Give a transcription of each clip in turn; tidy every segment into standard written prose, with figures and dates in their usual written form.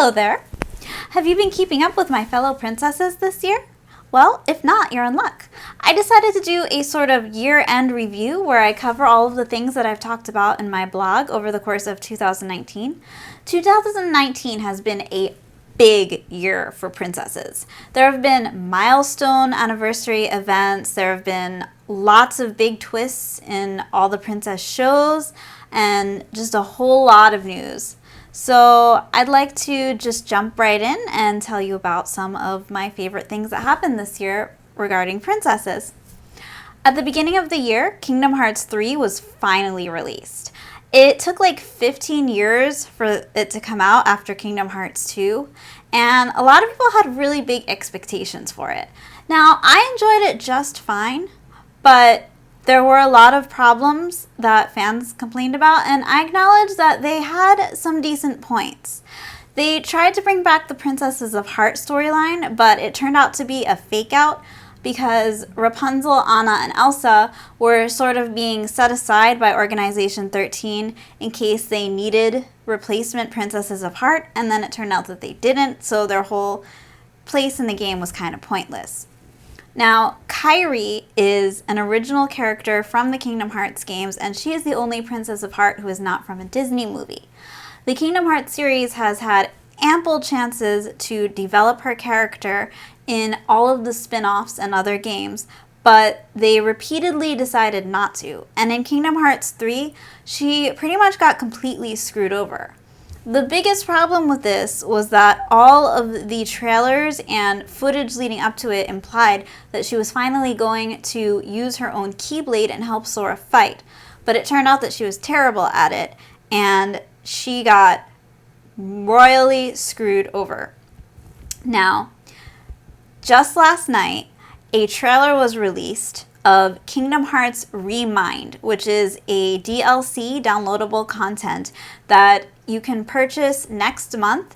Hello there! Have you been keeping up with my fellow princesses this year? Well, if not, you're in luck. I decided to do a sort of year-end review where I cover all of the things that I've talked about in my blog over the course of 2019. 2019 has been a big year for princesses. There have been milestone anniversary events, there have been lots of big twists in all the princess shows, and just a whole lot of news. So I'd like to just jump right in and tell you about some of my favorite things that happened this year regarding princesses. At the beginning of the year, Kingdom Hearts 3 was finally released. It took like 15 years for it to come out after Kingdom Hearts 2, and a lot of people had really big expectations for it. Now, I enjoyed it just fine, but there were a lot of problems that fans complained about, and I acknowledge that they had some decent points. They tried to bring back the Princesses of Heart storyline, but it turned out to be a fake out because Rapunzel, Anna, and Elsa were sort of being set aside by Organization 13 in case they needed replacement Princesses of Heart, and then it turned out that they didn't, so their whole place in the game was kind of pointless. Now, Kairi is an original character from the Kingdom Hearts games, and she is the only Princess of Heart who is not from a Disney movie. The Kingdom Hearts series has had ample chances to develop her character in all of the spin-offs and other games, but they repeatedly decided not to. And in Kingdom Hearts 3, she pretty much got completely screwed over. The biggest problem with this was that all of the trailers and footage leading up to it implied that she was finally going to use her own Keyblade and help Sora fight. But it turned out that she was terrible at it, and she got royally screwed over. Now, just last night, a trailer was released of Kingdom Hearts Remind, which is a DLC downloadable content that you can purchase next month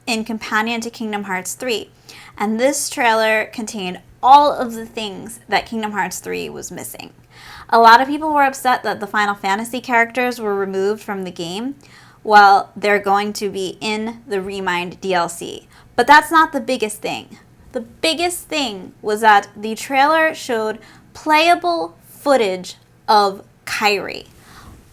in companion to Kingdom Hearts 3. And this trailer contained all of the things that Kingdom Hearts 3 was missing. A lot of people were upset that the Final Fantasy characters were removed from the game. Well, they're going to be in the Remind DLC. But that's not the biggest thing. The biggest thing was that the trailer showed playable footage of Kairi.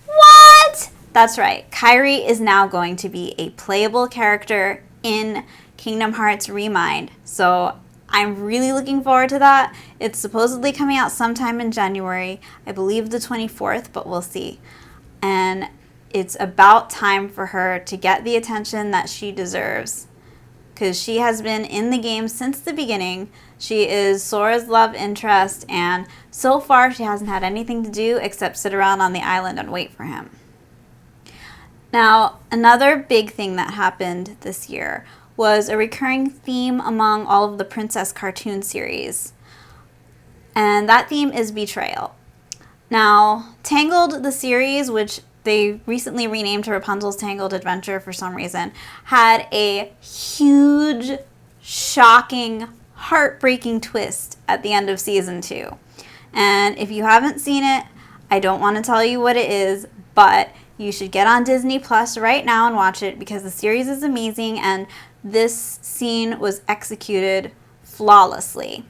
What? That's right. Kairi is now going to be a playable character in Kingdom Hearts Remind. So I'm really looking forward to that. It's supposedly coming out sometime in January. I believe the 24th, but we'll see. And it's about time for her to get the attention that she deserves, because she has been in the game since the beginning. She is Sora's love interest, and so far she hasn't had anything to do except sit around on the island and wait for him. Now, another big thing that happened this year was a recurring theme among all of the princess cartoon series, and that theme is betrayal. Now, Tangled, the series, which they recently renamed to Rapunzel's Tangled Adventure for some reason, had a huge, shocking, heartbreaking twist at the end of season 2. And if you haven't seen it, I don't want to tell you what it is, but you should get on Disney Plus right now and watch it, because the series is amazing and this scene was executed flawlessly.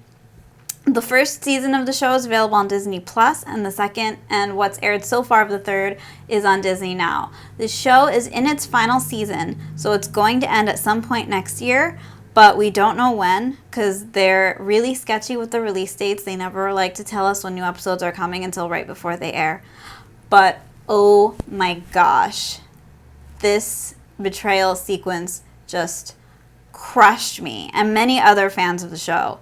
The first season of the show is available on Disney Plus, and the second, and what's aired so far of the third, is on Disney Now. The show is in its final season, so it's going to end at some point next year, but we don't know when, because they're really sketchy with the release dates. They never like to tell us when new episodes are coming until right before they air. But oh my gosh, this betrayal sequence just crushed me and many other fans of the show.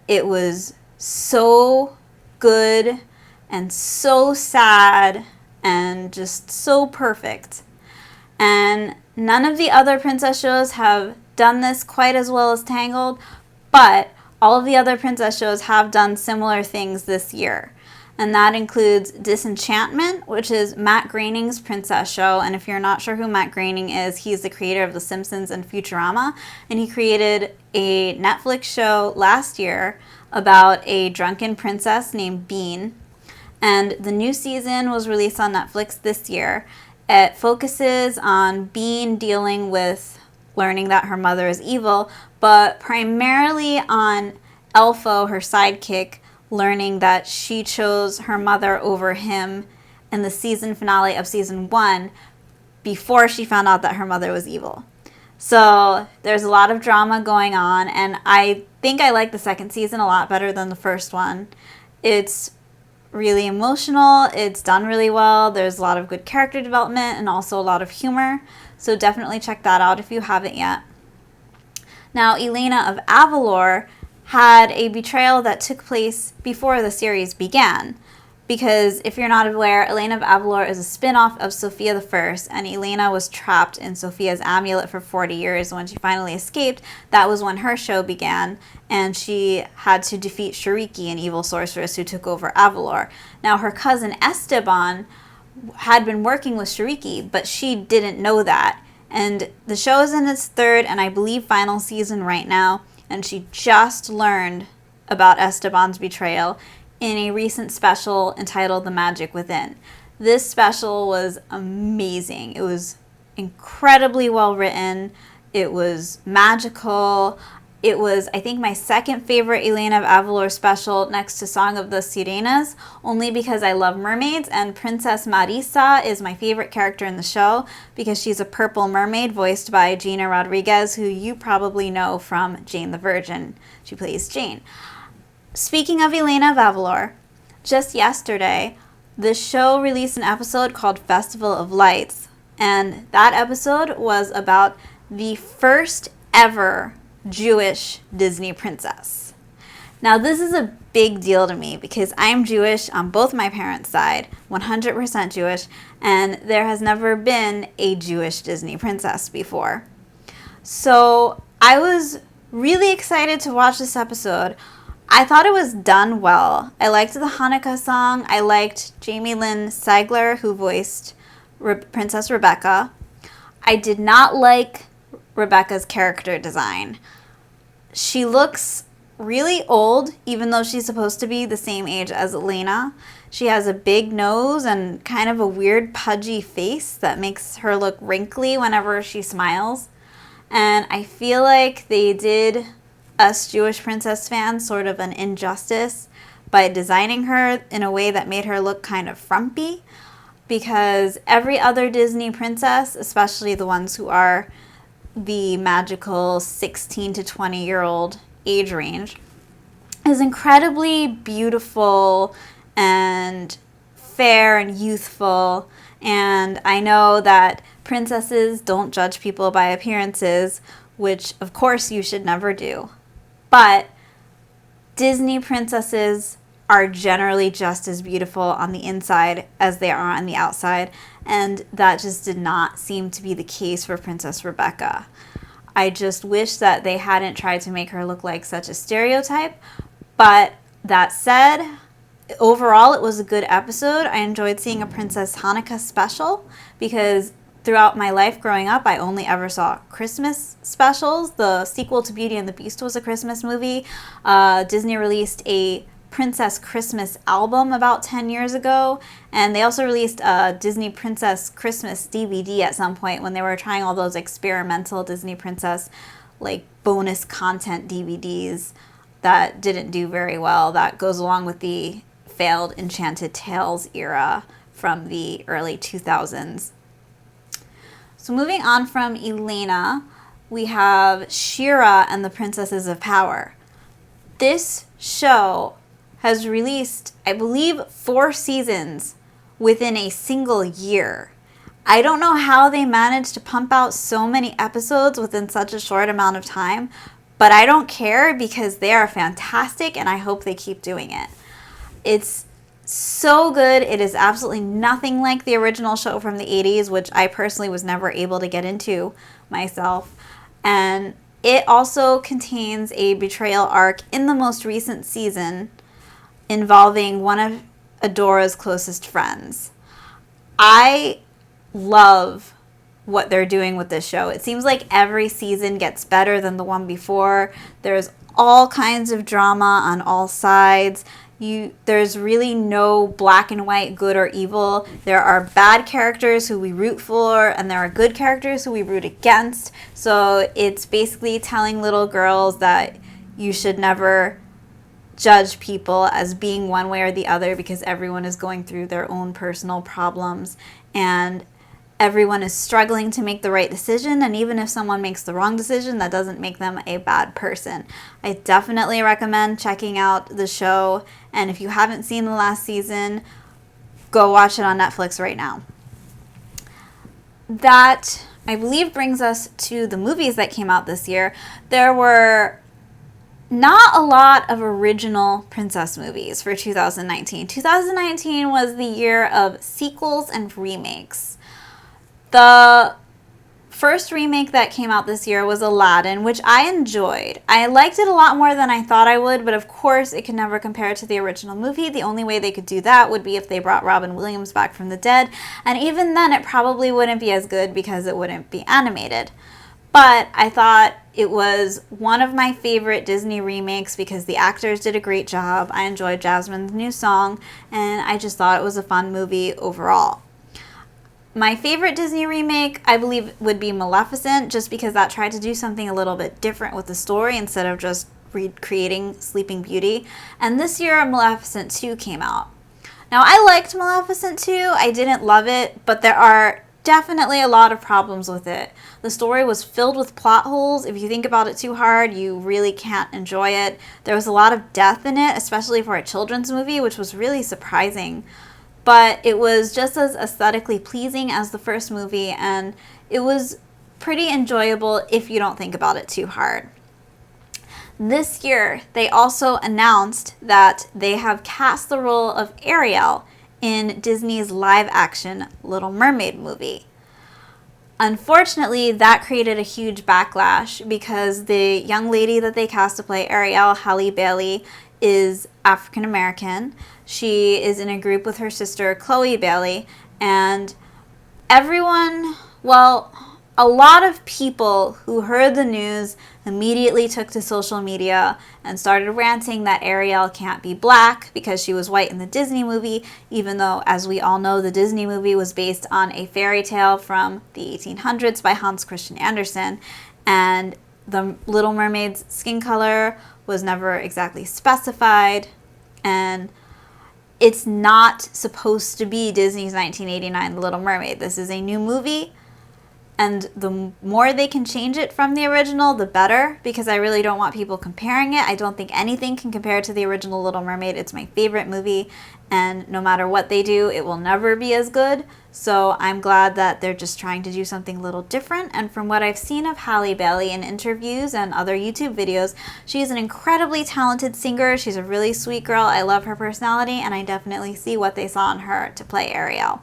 It was so good and so sad and just so perfect. And none of the other princess shows have done this quite as well as Tangled, but all of the other princess shows have done similar things this year. And that includes Disenchantment, which is Matt Groening's princess show. And if you're not sure who Matt Groening is, he's the creator of The Simpsons and Futurama. And he created a Netflix show last year about a drunken princess named Bean. And the new season was released on Netflix this year. It focuses on Bean dealing with learning that her mother is evil, but primarily on Elfo, her sidekick, learning that she chose her mother over him in the season finale of season 1 before she found out that her mother was evil. So there's a lot of drama going on, and I think I like the second season a lot better than the first one. It's really emotional, it's done really well, there's a lot of good character development and also a lot of humor, so definitely check that out if you haven't yet. Now, Elena of Avalor had a betrayal that took place before the series began, because if you're not aware, Elena of Avalor is a spin-off of Sophia the First, and Elena was trapped in Sophia's amulet for 40 years. When she finally escaped, that was when her show began, and she had to defeat Shariki, an evil sorceress who took over Avalor. Now, her cousin Esteban had been working with Shariki, but she didn't know that. And the show is in its third and I believe final season right now, and she just learned about Esteban's betrayal in a recent special entitled The Magic Within. This special was amazing. It was incredibly well written. It was magical. It was, I think, my second favorite Elena of Avalor special next to Song of the Sirenas, only because I love mermaids, and Princess Marisa is my favorite character in the show because she's a purple mermaid voiced by Gina Rodriguez, who you probably know from Jane the Virgin. She plays Jane. Speaking of Elena of Avalor, just yesterday, the show released an episode called Festival of Lights, and that episode was about the first ever Jewish Disney princess. Now, this is a big deal to me because I'm Jewish on both my parents' side, 100% Jewish, and there has never been a Jewish Disney princess before. So I was really excited to watch this episode. I thought it was done well. I liked the Hanukkah song. I liked Jamie Lynn Sigler, who voiced Princess Rebecca. I did not like Rebecca's character design. She looks really old, even though she's supposed to be the same age as Elena. She has a big nose and kind of a weird pudgy face that makes her look wrinkly whenever she smiles. And I feel like they did us Jewish princess fans sort of an injustice by designing her in a way that made her look kind of frumpy, because every other Disney princess, especially the ones who are the magical 16 to 20-year-old age range, is incredibly beautiful and fair and youthful. And I know that princesses don't judge people by appearances, which of course you should never do. But Disney princesses are generally just as beautiful on the inside as they are on the outside, and that just did not seem to be the case for Princess Rebecca. I just wish that they hadn't tried to make her look like such a stereotype, but that said, overall it was a good episode. I enjoyed seeing a Princess Hanukkah special because throughout my life growing up, I only ever saw Christmas specials. The sequel to Beauty and the Beast was a Christmas movie. Disney released a Princess Christmas album about 10 years ago, and they also released a Disney Princess Christmas DVD at some point when they were trying all those experimental Disney Princess like bonus content DVDs that didn't do very well. That goes along with the failed Enchanted Tales era from the early 2000s. So moving on from Elena, we have She-Ra and the Princesses of Power. This show has released, I believe, 4 seasons within a single year. I don't know how they managed to pump out so many episodes within such a short amount of time, but I don't care because they are fantastic and I hope they keep doing it. It's so good. It is absolutely nothing like the original show from the 80s, which I personally was never able to get into myself. And it also contains a betrayal arc in the most recent season involving one of Adora's closest friends. I love what they're doing with this show. It seems like every season gets better than the one before. There's all kinds of drama on all sides. There's really no black and white, good or evil. There are bad characters who we root for, and there are good characters who we root against. So it's basically telling little girls that you should never judge people as being one way or the other, because everyone is going through their own personal problems, and everyone is struggling to make the right decision, and even if someone makes the wrong decision, that doesn't make them a bad person. I definitely recommend checking out the show, and if you haven't seen the last season, go watch it on Netflix right now. That, I believe, brings us to the movies that came out this year. There were not a lot of original princess movies for 2019. 2019 was the year of sequels and remakes. The first remake that came out this year was Aladdin, which I enjoyed. I liked it a lot more than I thought I would, but of course it can never compare to the original movie. The only way they could do that would be if they brought Robin Williams back from the dead, and even then it probably wouldn't be as good because it wouldn't be animated. But I thought it was one of my favorite Disney remakes because the actors did a great job. I enjoyed Jasmine's new song, and I just thought it was a fun movie overall. My favorite Disney remake, I believe, would be Maleficent, just because that tried to do something a little bit different with the story instead of just recreating Sleeping Beauty. And this year, Maleficent 2 came out. Now, I liked Maleficent 2. I didn't love it, but there are definitely a lot of problems with it. The story was filled with plot holes. If you think about it too hard, you really can't enjoy it. There was a lot of death in it, especially for a children's movie, which was really surprising. But it was just as aesthetically pleasing as the first movie, and it was pretty enjoyable if you don't think about it too hard. This year, they also announced that they have cast the role of Ariel in Disney's live-action Little Mermaid movie. Unfortunately, that created a huge backlash because the young lady that they cast to play Ariel, Halle Bailey, is African American. She is in a group with her sister, Chloe Bailey, and a lot of people who heard the news immediately took to social media and started ranting that Ariel can't be black because she was white in the Disney movie, even though, as we all know, the Disney movie was based on a fairy tale from the 1800s by Hans Christian Andersen, and the Little Mermaid's skin color was never exactly specified, and it's not supposed to be Disney's 1989 The Little Mermaid. This is a new movie, and the more they can change it from the original, the better, because I really don't want people comparing it. I don't think anything can compare to the original Little Mermaid. It's my favorite movie, and no matter what they do, it will never be as good. So I'm glad that they're just trying to do something a little different. And from what I've seen of Halle Bailey in interviews and other YouTube videos, she's an incredibly talented singer. She's a really sweet girl. I love her personality, and I definitely see what they saw in her to play Ariel.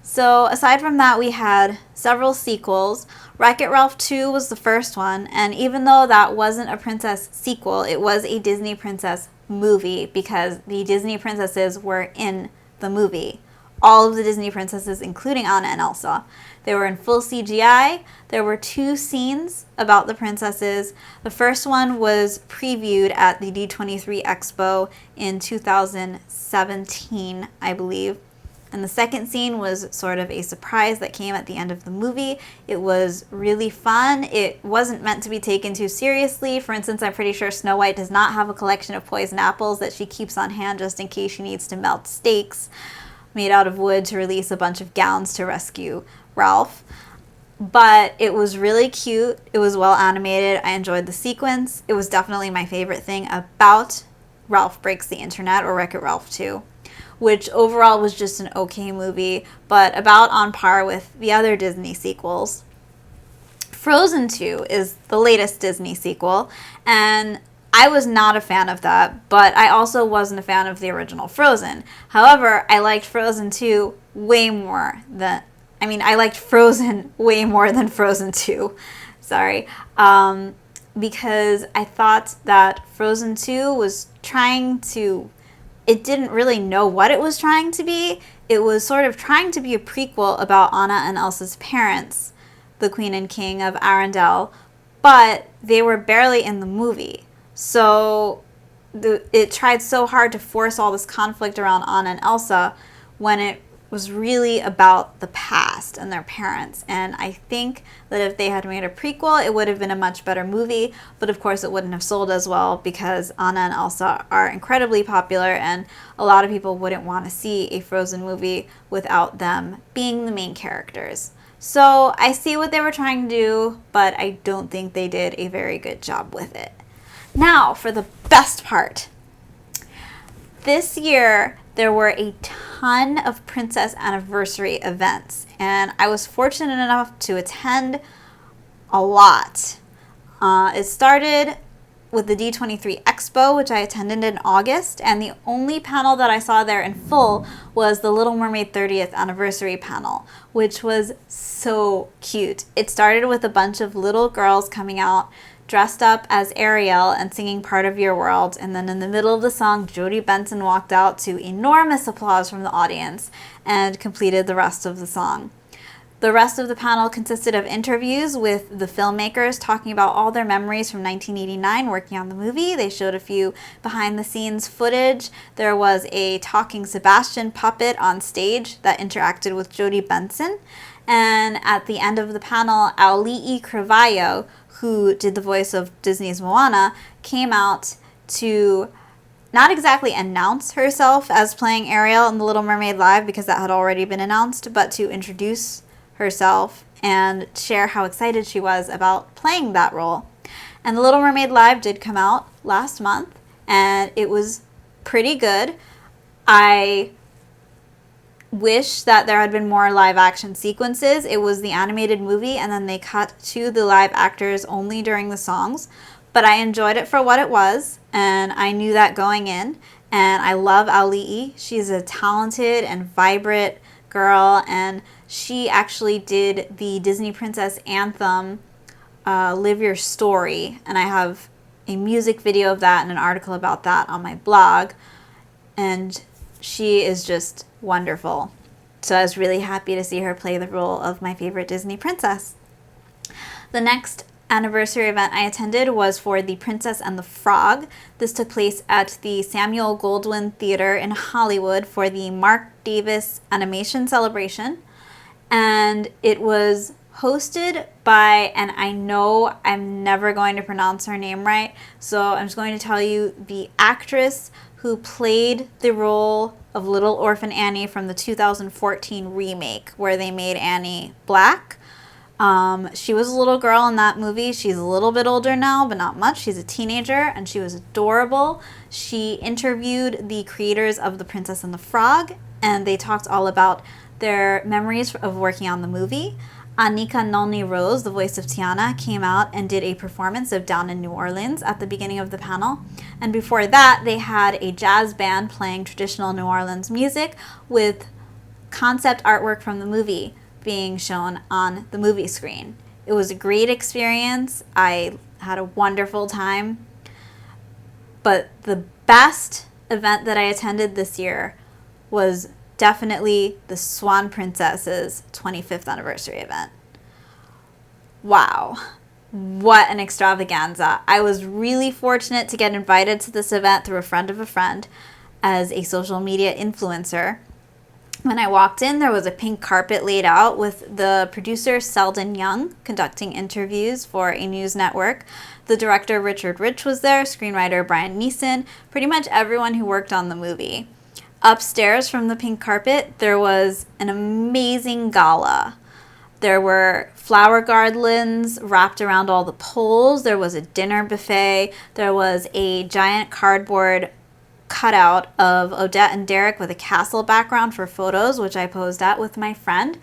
So aside from that, we had several sequels. Wreck-It Ralph 2 was the first one, and even though that wasn't a princess sequel, it was a Disney princess movie because the Disney princesses were in the movie. All of the Disney princesses, including Anna and Elsa. They were in full CGI. There were 2 scenes about the princesses. The first one was previewed at the D23 Expo in 2017, I believe. And the second scene was sort of a surprise that came at the end of the movie. It was really fun. It wasn't meant to be taken too seriously. For instance, I'm pretty sure Snow White does not have a collection of poison apples that she keeps on hand just in case she needs to melt steaks made out of wood to release a bunch of gowns to rescue Ralph. But it was really cute. It was well animated. I enjoyed the sequence. It was definitely my favorite thing about Ralph Breaks the Internet, or Wreck-It Ralph 2. Which overall was just an okay movie, but about on par with the other Disney sequels. Frozen 2 is the latest Disney sequel, and I was not a fan of that, but I also wasn't a fan of the original Frozen. However, I liked Frozen 2 way more than... I liked Frozen way more than Frozen 2. Sorry. Because I thought that Frozen 2 was trying to... It didn't really know what it was trying to be. It was sort of trying to be a prequel about Anna and Elsa's parents, the Queen and King of Arendelle, but they were barely in the movie. So it tried so hard to force all this conflict around Anna and Elsa when it was really about the past and their parents. And I think that if they had made a prequel, it would have been a much better movie. But of course, it wouldn't have sold as well because Anna and Elsa are incredibly popular, and a lot of people wouldn't want to see a Frozen movie without them being the main characters. So I see what they were trying to do, but I don't think they did a very good job with it. Now, for the best part. This year, there were a ton of princess anniversary events, and I was fortunate enough to attend a lot. It started with the D23 Expo, which I attended in August, and the only panel that I saw there in full was the Little Mermaid 30th anniversary panel, which was so cute. It started with a bunch of little girls coming out dressed up as Ariel and singing Part of Your World, and then in the middle of the song, Jodie Benson walked out to enormous applause from the audience and completed the rest of the song. The rest of the panel consisted of interviews with the filmmakers talking about all their memories from 1989 working on the movie. They showed a few behind-the-scenes footage. There was a talking Sebastian puppet on stage that interacted with Jodie Benson. And at the end of the panel, Auli'i Cravalho, who did the voice of Disney's Moana, came out to not exactly announce herself as playing Ariel in The Little Mermaid Live, because that had already been announced, but to introduce herself and share how excited she was about playing that role. And The Little Mermaid Live did come out last month, and it was pretty good. I wish that there had been more live action sequences. It was the animated movie, and then they cut to the live actors only during the songs. But I enjoyed it for what it was, and I knew that going in. And I love Auli'i. She's a talented and vibrant girl, and she actually did the Disney Princess anthem, Live Your Story. And I have a music video of that and an article about that on my blog. And she is just wonderful. So I was really happy to see her play the role of my favorite Disney princess. The next anniversary event I attended was for The Princess and the Frog. This took place at the Samuel Goldwyn Theater in Hollywood for the Mark Davis Animation Celebration. And it was hosted by, and I know I'm never going to pronounce her name right, so I'm just going to tell you the actress who played the role of Little Orphan Annie from the 2014 remake, where they made Annie black. She was a little girl in that movie. She's a little bit older now, but not much. She's a teenager, and she was adorable. She interviewed the creators of The Princess and the Frog, and they talked all about their memories of working on the movie. Anika Noni Rose, the voice of Tiana, came out and did a performance of Down in New Orleans at the beginning of the panel. And before that, they had a jazz band playing traditional New Orleans music with concept artwork from the movie being shown on the movie screen. It was a great experience. I had a wonderful time. But the best event that I attended this year was definitely the Swan Princess's 25th anniversary event. Wow, what an extravaganza. I was really fortunate to get invited to this event through a friend of a friend as a social media influencer. When I walked in, there was a pink carpet laid out with the producer Selden Young conducting interviews for a news network. The director Richard Rich was there, screenwriter Brian Neeson, pretty much everyone who worked on the movie. Upstairs from the pink carpet, there was an amazing gala. There were flower garlands wrapped around all the poles. There was a dinner buffet. There was a giant cardboard cutout of Odette and Derek with a castle background for photos, which I posed at with my friend.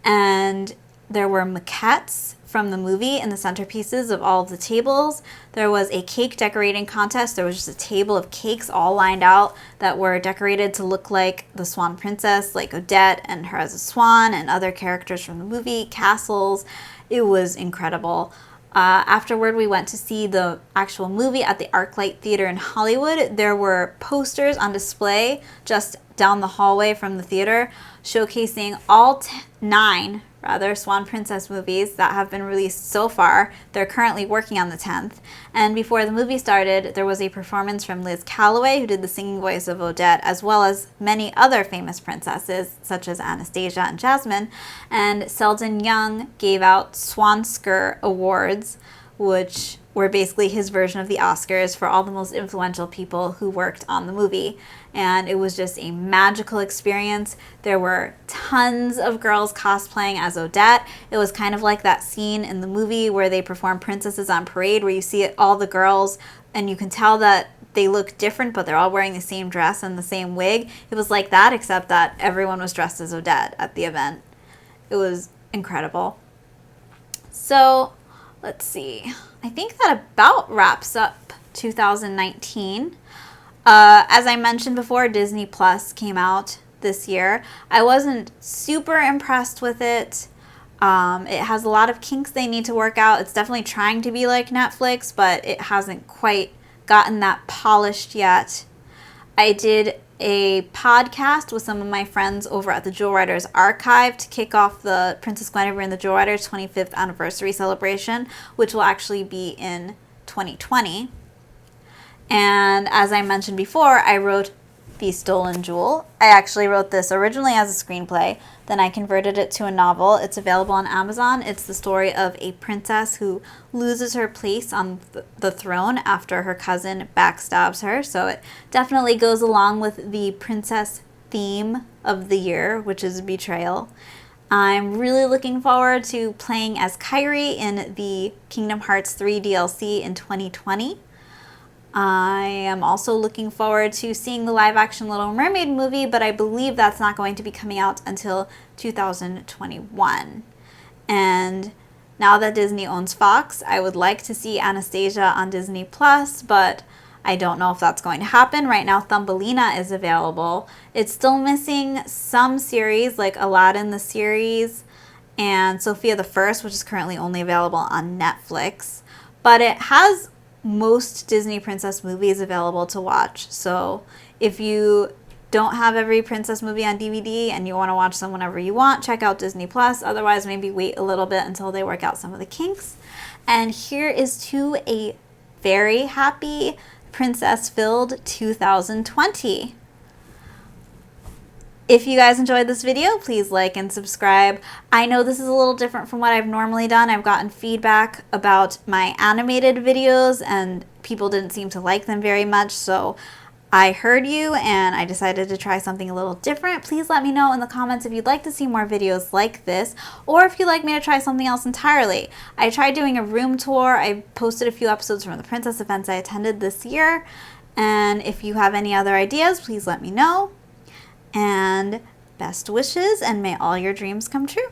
And there were maquettes from the movie in the centerpieces of all of the tables. There was a cake decorating contest. There was just a table of cakes all lined out that were decorated to look like the Swan Princess, like Odette and her as a swan and other characters from the movie, castles. It was incredible. Afterward, we went to see the actual movie at the ArcLight Theater in Hollywood. There were posters on display just down the hallway from the theater showcasing all 9 Swan Princess movies that have been released so far. They're currently working on the 10th. And before the movie started, there was a performance from Liz Callaway, who did the singing voice of Odette, as well as many other famous princesses, such as Anastasia and Jasmine. And Selden Young gave out Swansker Awards, which were basically his version of the Oscars for all the most influential people who worked on the movie. And it was just a magical experience. There were tons of girls cosplaying as Odette. It was kind of like that scene in the movie where they perform Princesses on Parade, where you see all the girls and you can tell that they look different, but they're all wearing the same dress and the same wig. It was like that, except that everyone was dressed as Odette at the event. It was incredible. So, let's see. I think that about wraps up 2019. As I mentioned before, Disney Plus came out this year. I wasn't super impressed with it. It has a lot of kinks they need to work out. It's definitely trying to be like Netflix, but it hasn't quite gotten that polished yet. I did a podcast with some of my friends over at the Jewel Riders Archive to kick off the Princess Guinevere and the Jewel Riders 25th anniversary celebration, which will actually be in 2020. And as I mentioned before, I wrote The Stolen Jewel. I actually wrote this originally as a screenplay, then I converted it to a novel. It's available on Amazon. It's the story of a princess who loses her place on the throne after her cousin backstabs her. So it definitely goes along with the princess theme of the year, which is betrayal. I'm really looking forward to playing as Kairi in the Kingdom Hearts 3 DLC in 2020. I am also looking forward to seeing the live-action Little Mermaid movie, but I believe that's not going to be coming out until 2021. And now that Disney owns Fox, I would like to see Anastasia on Disney Plus, but I don't know if that's going to happen. Right now, Thumbelina is available. It's still missing some series, like Aladdin the series and Sophia the First, which is currently only available on Netflix. But it has most Disney princess movies available to watch. So if you don't have every princess movie on DVD and you want to watch them whenever you want, check out Disney Plus. Otherwise, maybe wait a little bit until they work out some of the kinks. And here is to a very happy princess-filled 2020. If you guys enjoyed this video, please like and subscribe. I know this is a little different from what I've normally done. I've gotten feedback about my animated videos and people didn't seem to like them very much, so I heard you and I decided to try something a little different. Please let me know in the comments if you'd like to see more videos like this, or if you'd like me to try something else entirely. I tried doing a room tour. I posted a few episodes from the princess events I attended this year, and if you have any other ideas, please let me know. And best wishes, and may all your dreams come true.